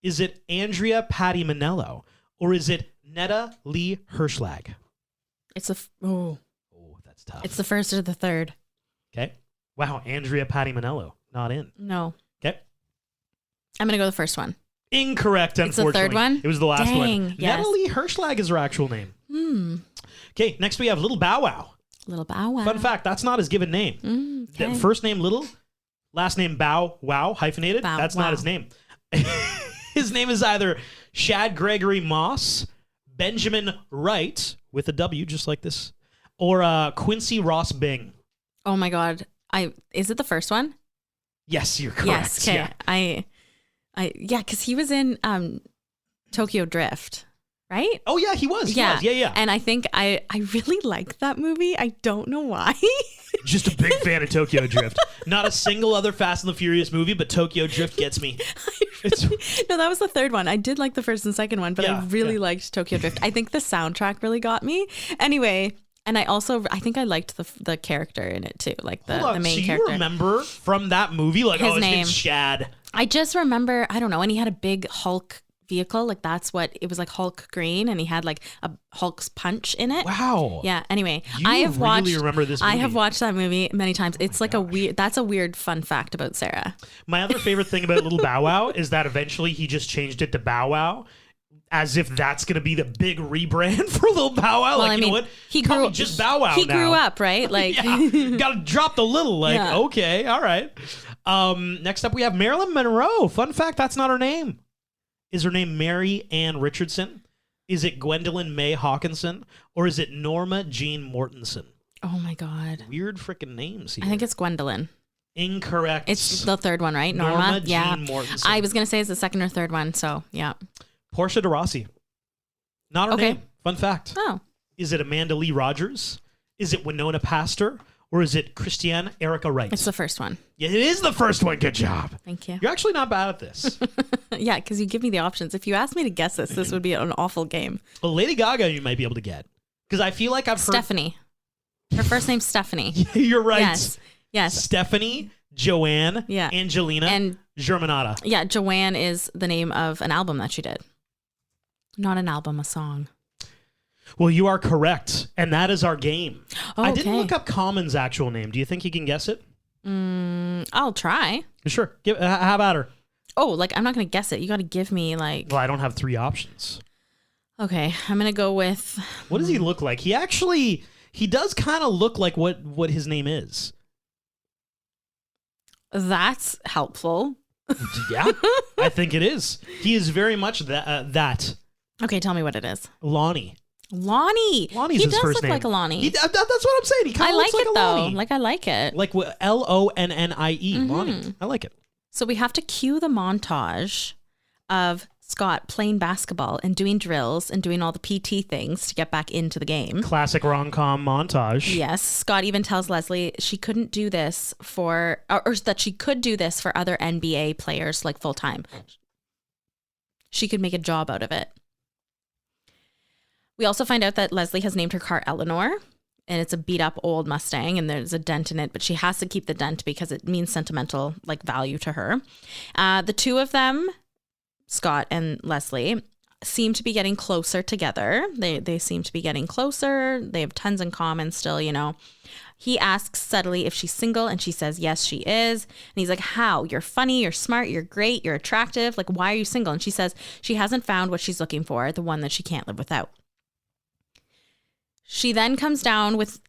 Is it Andrea Patty Manello? Or is it Netta Lee Hirschlag? It's oh, that's tough. it's the first or the third. Okay. Wow, Andrea Patty Manello, not in. No. Okay. I'm going to go the first one. Incorrect, It's the unfortunately. third one? It was the last Dang, one. yes. Netta Lee Hirschlag is her actual name. Okay, next we have Little Bow Wow. Little Bow Wow. Fun fact, that's not his given name. Okay. The first name Little, last name Bow Wow, hyphenated. Bow That's Wow. not his name. His name is either Shad Gregory Moss, Benjamin Wright, with a W, just like this, or Quincy Ross Bing. Oh my God. Is it the first one? Yes, you're correct. Yes. Okay. Yeah. Yeah, because he was in Tokyo Drift, right? Oh, yeah, he was. Yeah. Yeah. And I think I really liked that movie. I don't know why. Just a big fan of Tokyo Drift. Not a single other Fast and the Furious movie, but Tokyo Drift gets me. No, that was the third one. I did like the first and second one, but I really liked Tokyo Drift. I think the soundtrack really got me. Anyway, and I think I liked the character in it too, like the main so character. you remember from that movie, like, His his name. name's Shad. I just remember, I don't know, and he had a big Hulk vehicle, like that's what it was, like Hulk green, and he had like a Hulk's punch in it. Wow. Yeah. Anyway, You I have watched. really remember this I have movie. watched that movie many times. It's like that's a weird fun fact about Sarah. My other favorite thing about Little Bow Wow is that eventually he just changed it to Bow Wow, as if that's going to be the big rebrand for Little Bow Wow. Well, like, I you mean, know what? he Call grew me just Bow Wow He now. grew up, right? Like, Yeah, got to drop the little. Like, Yeah. okay, all right. Next up, we have Marilyn Monroe. Fun fact: that's not her name. Is her name Mary Ann Richardson? Is it Gwendolyn May Hawkinson? Or is it Norma Jean Mortensen? oh my God. Weird freaking names here. I think it's Gwendolyn. Incorrect. It's the third one, right? Norma Jean Yeah. Mortensen. I was gonna say it's the second or third one. So yeah. Portia de Rossi. Not her Okay. name. Fun fact. Oh. Is it Amanda Lee Rogers? Is it Winona Pastor? Or is it Christiane Erica Wright? It's the first one. Yeah, it is the first one. Good job. Thank you. You're actually not bad at this. Yeah, because you give me the options. If you asked me to guess this would be an awful game. Well, Lady Gaga, you might be able to get. Because I feel like I've heard. Stephanie. Her first name's Stephanie. You're right. Yes. Yes. Stephanie, Joanne, Yeah. Angelina, And Germanata. yeah, Joanne is the name of an album that she did. Not an album, a song. Well, you are correct. And that is our game. Oh, I didn't okay. look up Common's actual name. Do you think you can guess it? I'll try. Sure. How about her? Oh, like I'm not gonna guess it. You got to give me like. Well, I don't have 3 options. Okay, I'm gonna go with. What does he look like? He does kind of look like what his name is. That's helpful. Yeah, I think it is. He is very much that. Okay, tell me what it is. Lonnie. Lonnie. Lonnie's he his does first look name. like a Lonnie. That's what I'm saying. He kind I of like looks like it a though. Lonnie. Like I like it. Like Lonnie. Lonnie. I like it. So we have to cue the montage of Scott playing basketball and doing drills and doing all the PT things to get back into the game. Classic rom-com montage. Yes, Scott even tells Leslie she couldn't do this or that she could do this for other NBA players like full time. She could make a job out of it. We also find out that Leslie has named her car Eleanor, and it's a beat up old Mustang, and there's a dent in it, but she has to keep the dent because it means sentimental like value to her. The two of them, Scott and Leslie, seem to be getting closer together. They seem to be getting closer. They have tons in common still, you know. He asks subtly if she's single, and she says yes, she is. And he's like, how? You're funny, you're smart, you're great, you're attractive. Like, why are you single? And she says she hasn't found what she's looking for, the one that she can't live without. She then comes down with,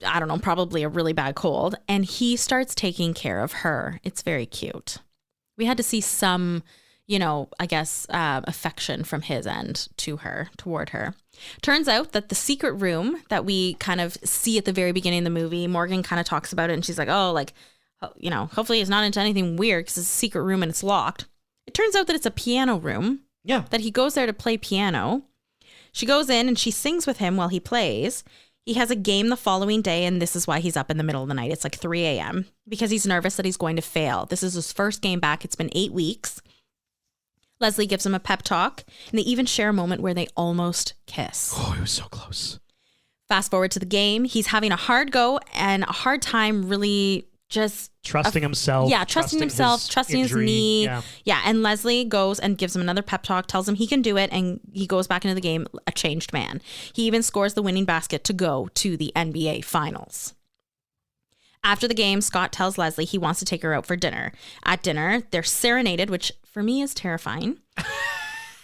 I don't know, probably a really bad cold, and he starts taking care of her. It's very cute. We had to see some, I guess, affection from his end toward her. Turns out that the secret room that we kind of see at the very beginning of the movie, Morgan kind of talks about it and she's like, oh, like, hopefully he's not into anything weird because it's a secret room and it's locked. It turns out that it's a piano room. Yeah. That he goes there to play piano. She goes in and she sings with him while he plays. He has a game the following day, and this is why he's up in the middle of the night. It's like 3 a.m. because he's nervous that he's going to fail. This is his first game back. It's been 8 weeks. Leslie gives him a pep talk, and they even share a moment where they almost kiss. Oh, it was so close. Fast forward to the game. He's having a hard go and a hard time really just... Trusting himself. Yeah, trusting himself, trusting his knee. Yeah, and Leslie goes and gives him another pep talk, tells him he can do it, and he goes back into the game a changed man. He even scores the winning basket to go to the NBA Finals. After the game, Scott tells Leslie he wants to take her out for dinner. At dinner, they're serenaded, which for me is terrifying.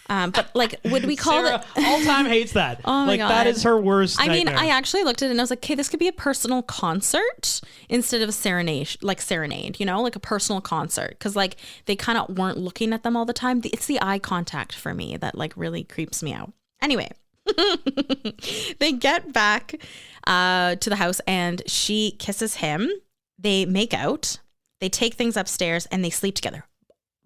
But like, would we call Sarah it? all time hates that. Oh my God. That is her worst I mean, nightmare. I actually looked at it and I was like, okay, this could be a personal concert instead of a serenade, like a personal concert. Cause like they kind of weren't looking at them all the time. It's the eye contact for me that like really creeps me out. Anyway, they get back to the house and she kisses him. They make out, they take things upstairs and they sleep together.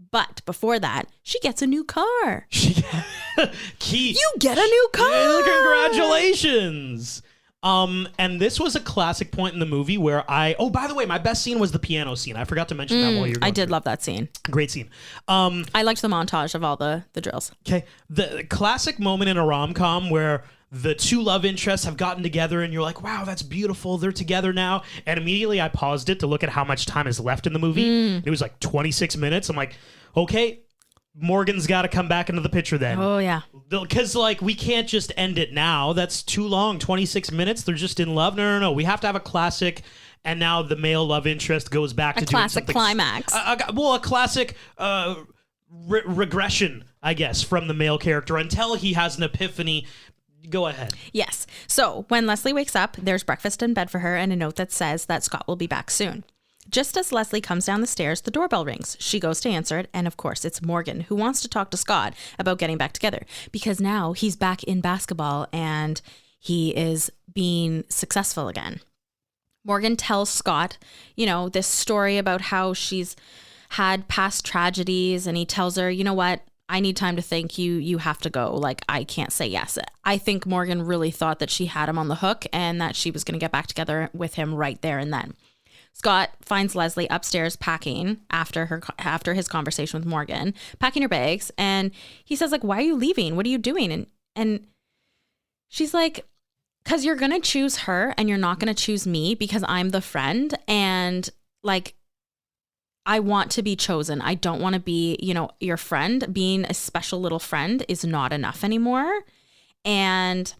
But before that, she gets a new car. Key. You get a new car. Congratulations. And this was a classic point in the movie where by the way, my best scene was the piano scene. I forgot to mention that while you're going I did through. love that scene. Great scene. I liked the montage of all the drills. Okay. The classic moment in a rom-com where the two love interests have gotten together and you're like, wow, that's beautiful. They're together now. And immediately I paused it to look at how much time is left in the movie. It was like 26 minutes. I'm like, okay, Morgan's got to come back into the picture then. Oh, yeah. Because, like, we can't just end it now. That's too long. 26 minutes. They're just in love. No. We have to have a classic. And now the male love interest goes back to doing classic something. climax. A classic regression, I guess, from the male character until he has an epiphany. Go ahead. Yes. So when Leslie wakes up, there's breakfast in bed for her and a note that says that Scott will be back soon. Just as Leslie comes down the stairs, the doorbell rings. She goes to answer it, and of course, it's Morgan, who wants to talk to Scott about getting back together because now he's back in basketball and he is being successful again. Morgan tells Scott, this story about how she's had past tragedies, and he tells her, you know what? I need time to think. You have to go. Like, I can't say yes. I think Morgan really thought that she had him on the hook and that she was going to get back together with him right there and then. Scott finds Leslie upstairs packing after his conversation with Morgan, packing her bags, and he says, like, why are you leaving? What are you doing? And she's like, because you're going to choose her and you're not going to choose me because I'm the friend, and like, I want to be chosen. I don't want to be, your friend. Being a special little friend is not enough anymore. And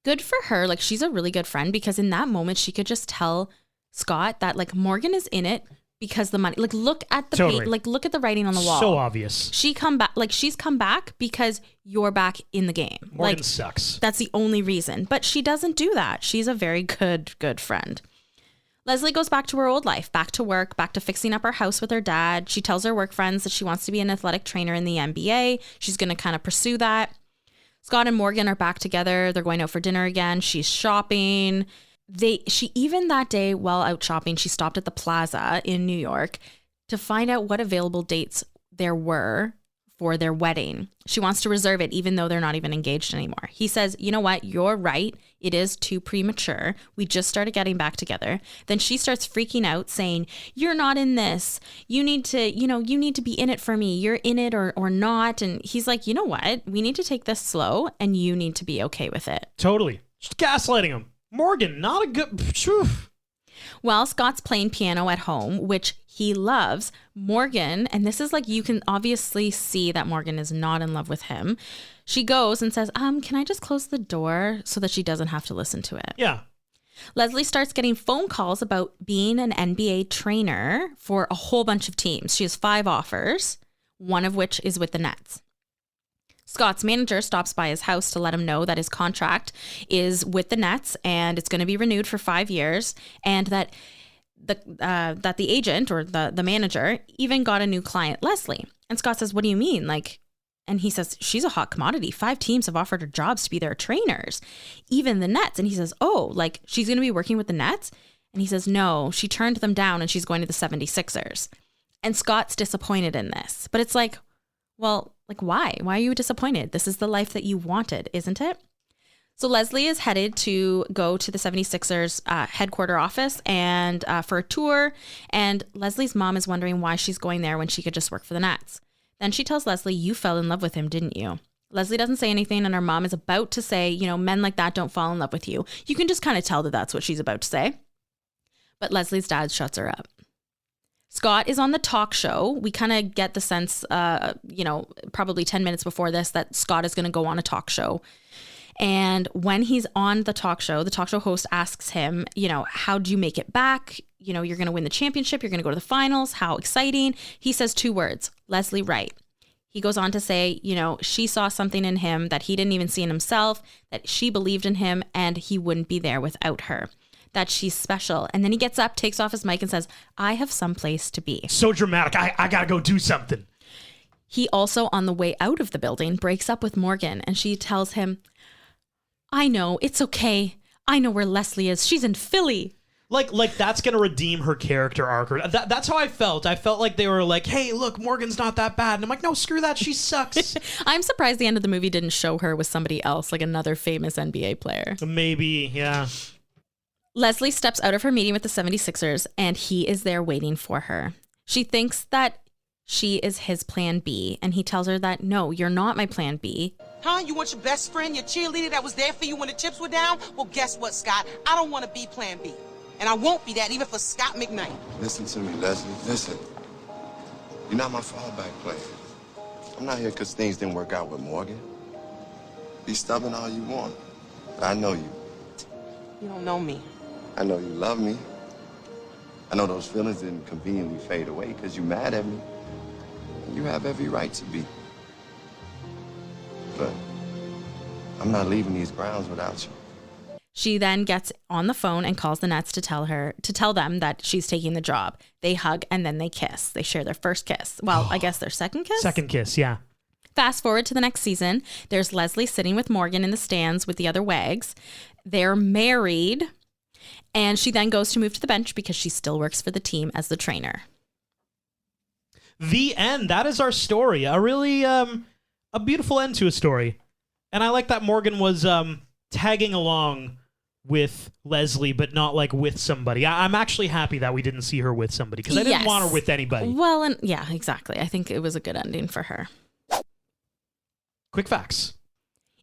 good for her. Like, she's a really good friend because in that moment, she could just tell Scott that like Morgan is in it because the money, like look at the Totally. look at the writing on the wall. So obvious. She's come back because you're back in the game. Morgan like, sucks. That's the only reason. But she doesn't do that. She's a very good friend. Leslie goes back to her old life, back to work, back to fixing up her house with her dad. She tells her work friends that she wants to be an athletic trainer in the NBA. She's going to kind of pursue that. Scott and Morgan are back together. They're going out for dinner again. She's shopping. She even that day while out shopping, she stopped at the Plaza in New York to find out what available dates there were for their wedding. She wants to reserve it even though they're not even engaged anymore. He says, you know what? You're right. It is too premature. We just started getting back together. Then she starts freaking out saying, you're not in this. You need to be in it for me. You're in it or not. And he's like, you know what? We need to take this slow and you need to be okay with it. Totally. Just gaslighting him. Morgan, not a good... Well, Scott's playing piano at home, which he loves. Morgan, and this is like, you can obviously see that Morgan is not in love with him. She goes and says, can I just close the door so that she doesn't have to listen to it? Yeah. Leslie starts getting phone calls about being an NBA trainer for a whole bunch of teams. She has 5 offers, one of which is with the Nets. Scott's manager stops by his house to let him know that his contract is with the Nets and it's going to be renewed for 5 years, and that that the agent or the manager even got a new client, Leslie. And Scott says, what do you mean? Like, and he says, she's a hot commodity. 5 teams have offered her jobs to be their trainers, even the Nets. And he says, oh, like she's going to be working with the Nets? And he says, no, she turned them down and she's going to the 76ers. And Scott's disappointed in this. But it's like, well, like why? Why are you disappointed? This is the life that you wanted, isn't it? So Leslie is headed to go to the 76ers headquarter office and for a tour. And Leslie's mom is wondering why she's going there when she could just work for the Nets. Then she tells Leslie, you fell in love with him, didn't you? Leslie doesn't say anything, and her mom is about to say, you know, men like that don't fall in love with you. You can just kind of tell that that's what she's about to say. But Leslie's dad shuts her up. Scott is on the talk show. We kind of get the sense, probably 10 minutes before this, that Scott is going to go on a talk show. And when he's on the talk show host asks him, you know, how'd you make it back? You know, you're going to win the championship. You're going to go to the finals. How exciting. He says 2 words, Leslie Wright. He goes on to say, you know, she saw something in him that he didn't even see in himself, that she believed in him and he wouldn't be there without her, that she's special. And then he gets up, takes off his mic and says, I have someplace to be. So dramatic. I got to go do something. He also, on the way out of the building, breaks up with Morgan and she tells him, I know, it's okay. I know where Leslie is. She's in Philly. Like that's going to redeem her character arc. That's how I felt. I felt like they were like, hey, look, Morgan's not that bad. And I'm like, no, screw that. She sucks. I'm surprised the end of the movie didn't show her with somebody else, like another famous NBA player. Maybe, yeah. Leslie steps out of her meeting with the 76ers and he is there waiting for her. She thinks that she is his plan B, and he tells her that, no, you're not my plan B. Huh? You want your best friend, your cheerleader that was there for you when the chips were down? Well, guess what, Scott? I don't want to be plan B. And I won't be that even for Scott McKnight. Listen to me, Leslie. Listen. You're not my fallback player. I'm not here because things didn't work out with Morgan. Be stubborn all you want. But I know you. You don't know me. I know you love me. I know those feelings didn't conveniently fade away because you're mad at me. And you have every right to be. But I'm not leaving these grounds without you. She then gets on the phone and calls the Nets to tell them that she's taking the job. They hug and then they kiss. They share their first kiss. Well, I guess their second kiss? Second kiss, yeah. Fast forward to the next season. There's Leslie sitting with Morgan in the stands with the other Wags. They're married. And she then goes to move to the bench because she still works for the team as the trainer. The end. That is our story. A really a beautiful end to a story. And I like that Morgan was tagging along with Leslie, but not like with somebody. I'm actually happy that we didn't see her with somebody because I didn't want her with anybody. Well, and yeah, exactly. I think it was a good ending for her. Quick facts.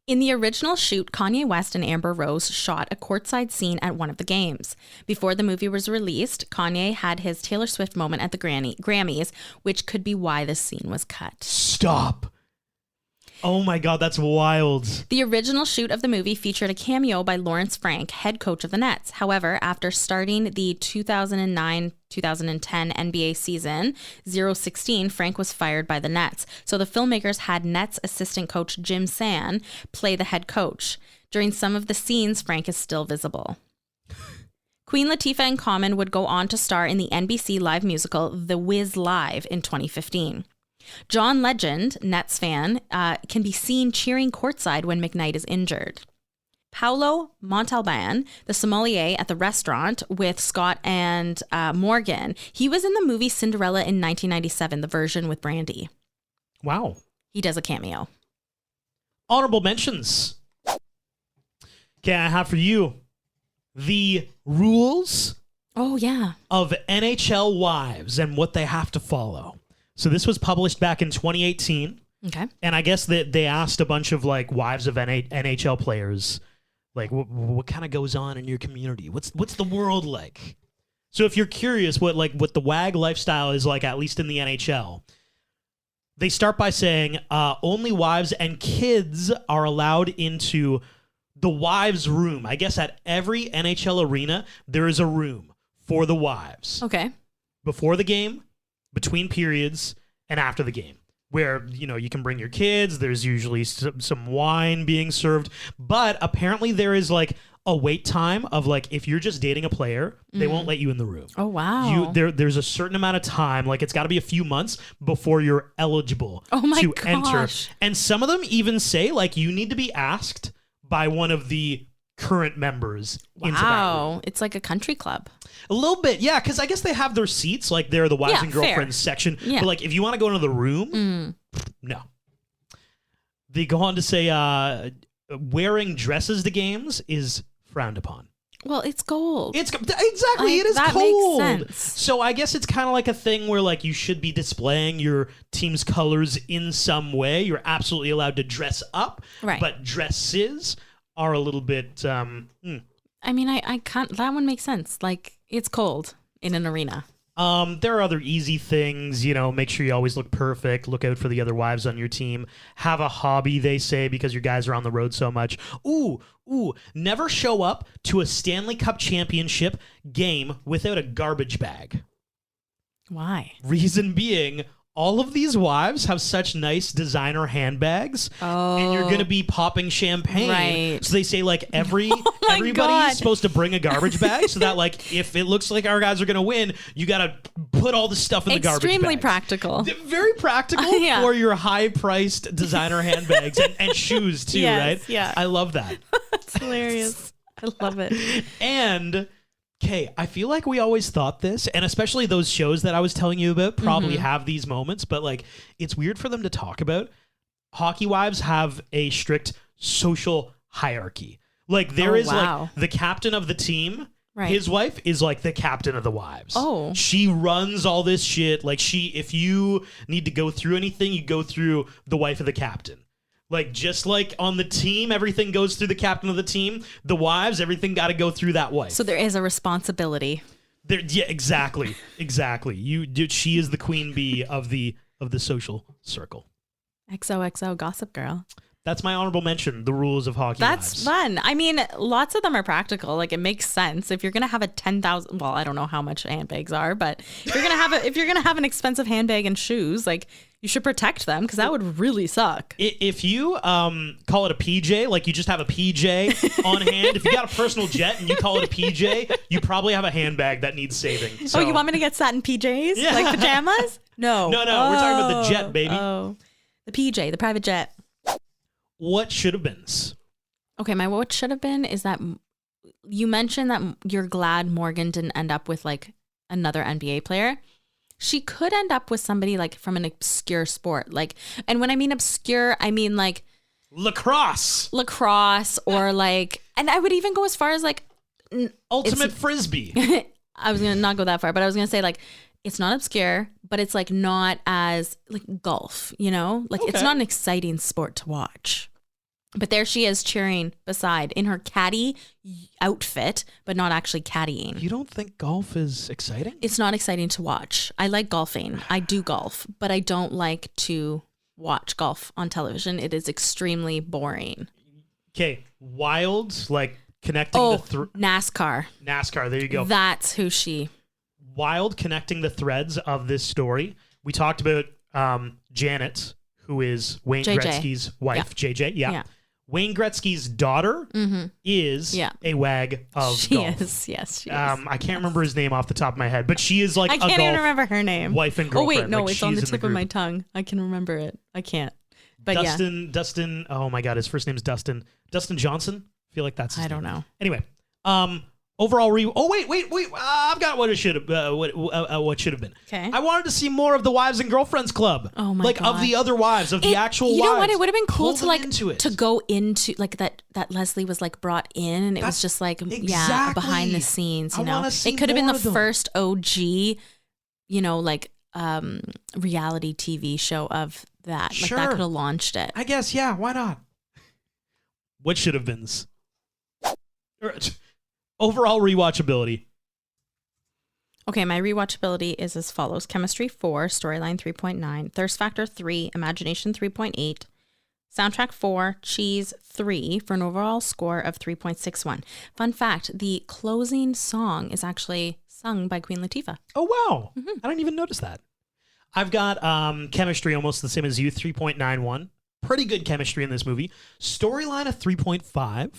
In the original shoot, Kanye West and Amber Rose shot a courtside scene at one of the games. Before the movie was released, Kanye had his Taylor Swift moment at the Grammys, which could be why this scene was cut. Stop. Oh my God, that's wild. The original shoot of the movie featured a cameo by Lawrence Frank, head coach of the Nets. However, after starting the 2009-2010 NBA season 016, Frank was fired by the Nets. So the filmmakers had Nets assistant coach Jim San play the head coach. During some of the scenes, Frank is still visible. Queen Latifah and Common would go on to star in the NBC live musical The Wiz Live in 2015. John Legend, Nets fan, can be seen cheering courtside when McKnight is injured. Paolo Montalban, the sommelier at the restaurant with Scott and Morgan, he was in the movie Cinderella in 1997, the version with Brandy. Wow. He does a cameo. Honorable mentions. Okay, I have for you the rules Oh, yeah. of NHL wives and what they have to follow. So this was published back in 2018. Okay. And I guess that they asked a bunch of like wives of NHL players, like what kind of goes on in your community? What's the world like? So if you're curious what the WAG lifestyle is like, at least in the NHL, they start by saying only wives and kids are allowed into the wives' room. I guess at every NHL arena, there is a room for the wives. Okay. Before the game, between periods, and after the game, where, you know, you can bring your kids. There's usually some wine being served, but apparently there is like a wait time of like if you're just dating a player, they won't let you in the room. Oh wow. There's a certain amount of time, like it's got to be a few months before you're eligible to enter. And some of them even say like you need to be asked by one of the current members into that room. It's like a country club. A little bit, yeah, because I guess they have their seats, like they're the wives and girlfriends section. Yeah. But like if you want to go into the room, no. They go on to say wearing dresses to games is frowned upon. Well, it's gold. Exactly, it is that cold. Makes sense. So I guess it's kind of like a thing where like you should be displaying your team's colors in some way. You're absolutely allowed to dress up, right? But dresses are a little bit. I mean, I can't. That one makes sense. Like it's cold in an arena. There are other easy things, make sure you always look perfect. Look out for the other wives on your team. Have a hobby, they say, because your guys are on the road so much. Ooh, never show up to a Stanley Cup championship game without a garbage bag. Why? Reason being, all of these wives have such nice designer handbags, and you're going to be popping champagne. Right. So they say, like, everybody God. is supposed to bring a garbage bag so that, like, if it looks like our guys are going to win, you got to put all the stuff in the garbage bag. Extremely practical. Very practical for your high-priced designer handbags and shoes, too, right? Yeah. I love that. That's hilarious. I love it. And... okay, I feel like we always thought this, and especially those shows that I was telling you about probably have these moments, but like it's weird for them to talk about. Hockey wives have a strict social hierarchy. Like there is like the captain of the team. Right. His wife is like the captain of the wives. Oh. She runs all this shit. Like if you need to go through anything, you go through the wife of the captain. Like, just like on the team, everything goes through the captain of the team. The wives, everything got to go through that wife. So there is a responsibility. Yeah, exactly. She is the queen bee of the social circle. XOXO Gossip Girl. That's my honorable mention, the rules of hockey That's wives. Fun. I mean, lots of them are practical. Like, it makes sense. If you're going to have a 10,000, well, I don't know how much handbags are, but if you're going to have an expensive handbag and shoes, like, you should protect them because that would really suck. If you call it a PJ, like you just have a PJ on hand, if you got a personal jet and you call it a PJ, you probably have a handbag that needs saving. So. Oh, you want me to get satin PJs? Yeah. Like pajamas? No. No, we're talking about the jet, baby. Oh, the PJ, the private jet. What should have been? Okay, my what should have been is that you mentioned that you're glad Morgan didn't end up with like another NBA player. She could end up with somebody like from an obscure sport. Like, and when I mean obscure, I mean like lacrosse or like, and I would even go as far as like ultimate frisbee. I was going to not go that far, but I was going to say like, it's not obscure, but it's like not as like golf, like it's not an exciting sport to watch. But there she is cheering beside in her caddy outfit, but not actually caddying. You don't think golf is exciting? It's not exciting to watch. I like golfing. I do golf, but I don't like to watch golf on television. It is extremely boring. Okay, wild, like connecting NASCAR. NASCAR, there you go. That's who she... Wild connecting the threads of this story. We talked about Janet, who is Wayne Gretzky's wife, JJ. Yeah. Wayne Gretzky's daughter is a wag of golf. She is, yes, she is. I can't remember his name off the top of my head, but she is like I can't even remember her name. Wife and girlfriend. Oh wait, no, like it's on the tip of my tongue. I can remember it. I can't. But Dustin. Oh my God, his first name's Dustin. Dustin Johnson. I feel like that's his name. I don't know. Anyway, overall wait. I've got what it should have. What should have been. Okay. I wanted to see more of the Wives and Girlfriends Club. Oh my God. Like of the other wives, of the actual wives. You know what? It would have been cool to like into it. to go into like that Leslie was like brought in, and it was just like behind the scenes. You know, it could have been the first OG, like reality TV show of that. Like that could have launched it. I guess. Yeah. Why not? What should have been? Overall rewatchability. Okay, my rewatchability is as follows. Chemistry 4, storyline 3.9, thirst factor 3, imagination 3.8, soundtrack 4, cheese 3 for an overall score of 3.61. Fun fact, the closing song is actually sung by Queen Latifah. Oh, wow. I didn't even notice that. I've got chemistry almost the same as you, 3.91. Pretty good chemistry in this movie. Storyline of 3.5.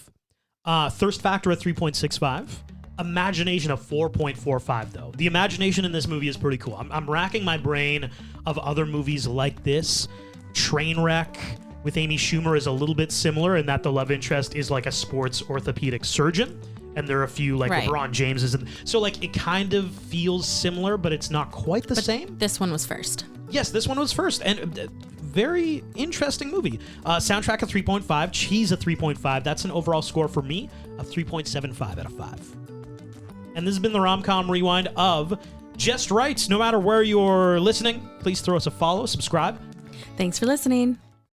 Thirst factor at 3.65. Imagination of 4.45, though. The imagination in this movie is pretty cool. I'm racking my brain of other movies like this. Trainwreck with Amy Schumer is a little bit similar in that the love interest is like a sports orthopedic surgeon. And there are a few like Right. LeBron Jameses. So like it kind of feels similar, but it's not quite the same. This one was first. Yes, this one was first. And very interesting movie. Soundtrack of 3.5. Cheese a 3.5. That's an overall score for me of 3.75 out of 5. And this has been the Rom-Com Rewind of Just Wright. No matter where you're listening, please throw us a follow, subscribe. Thanks for listening.